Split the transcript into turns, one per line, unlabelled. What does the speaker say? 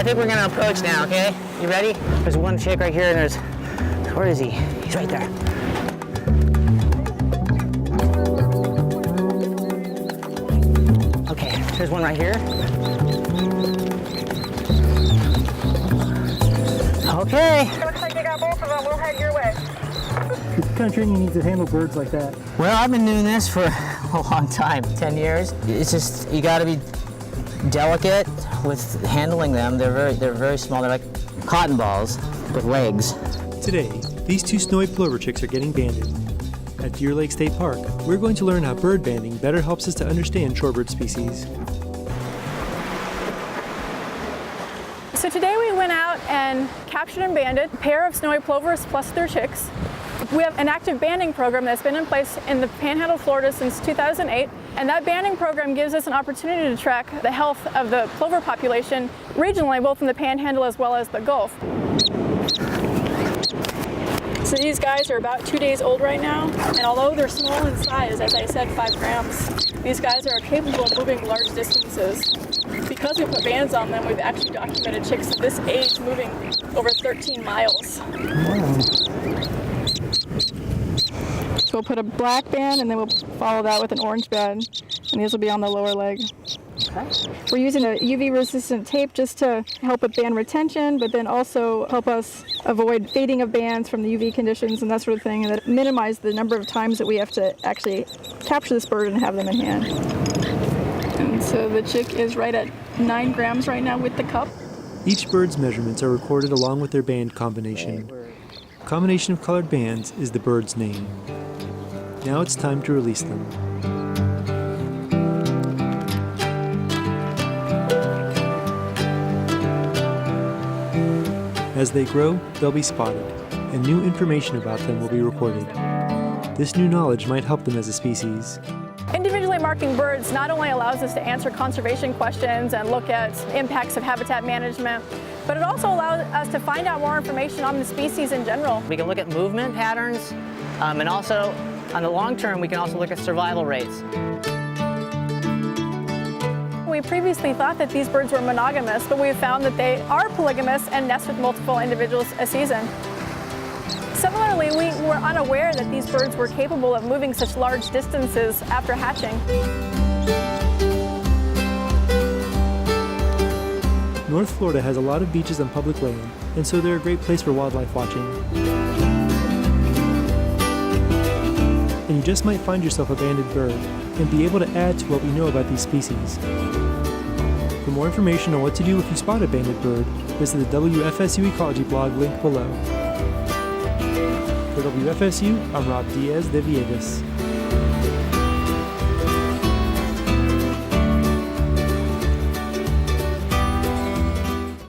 think we're gonna approach now, okay? You ready? There's one chick right here and there's, where is he? He's right there. Okay, there's one right here. Okay.
Looks like you got both of them. We'll head your way.
What kind of training you need to handle birds like that?
Well, I've been doing this for a long time, 10 years. It's just, you gotta be delicate with handling them. They're very small. They're like cotton balls with legs.
Today, these two snowy plover chicks are getting banded. At Deer Lake State Park, we're going to learn how bird banding better helps us to understand shorebird species.
So today we went out and captured and banded a pair of snowy plovers plus their chicks. We have an active banding program that's been in place in the Panhandle, Florida since 2008, and that banding program gives us an opportunity to track the health of the plover population regionally, both in the Panhandle as well as the Gulf. So these guys are about 2 days old right now, and although they're small in size, as I said, 5 grams, these guys are capable of moving large distances. Because we put bands on them, we've actually documented chicks of this age moving over 13 miles.
Wow.
So we'll put a black band and then we'll follow that with an orange band, and these will be on the lower leg.
Okay.
We're using a UV resistant tape just to help with band retention, but then also help us avoid fading of bands from the UV conditions and that sort of thing, and that minimize the number of times that we have to actually capture this bird and have them in hand. And so the chick is right at 9 grams right now with the cup.
Each bird's measurements are recorded along with their band combination. The combination of colored bands is the bird's name. Now it's time to release them. As they grow, they'll be spotted, and new information about them will be recorded. This new knowledge might help them as a species.
Individually marking birds not only allows us to answer conservation questions and look at impacts of habitat management, but it also allows us to find out more information on the species in general.
We can look at movement patterns, and also, on the long term, we can also look at survival rates.
We previously thought that these birds were monogamous, but we've found that they are polygamous and nest with multiple individuals a season. Similarly, we were unaware that these birds were capable of moving such large distances after hatching.
North Florida has a lot of beaches on public land, and so they're a great place for wildlife watching. And you just might find yourself a banded bird and be able to add to what we know about these species. For more information on what to do if you spot a banded bird, visit the WFSU Ecology Blog link below. For WFSU, I'm Rob Diaz de Villegas.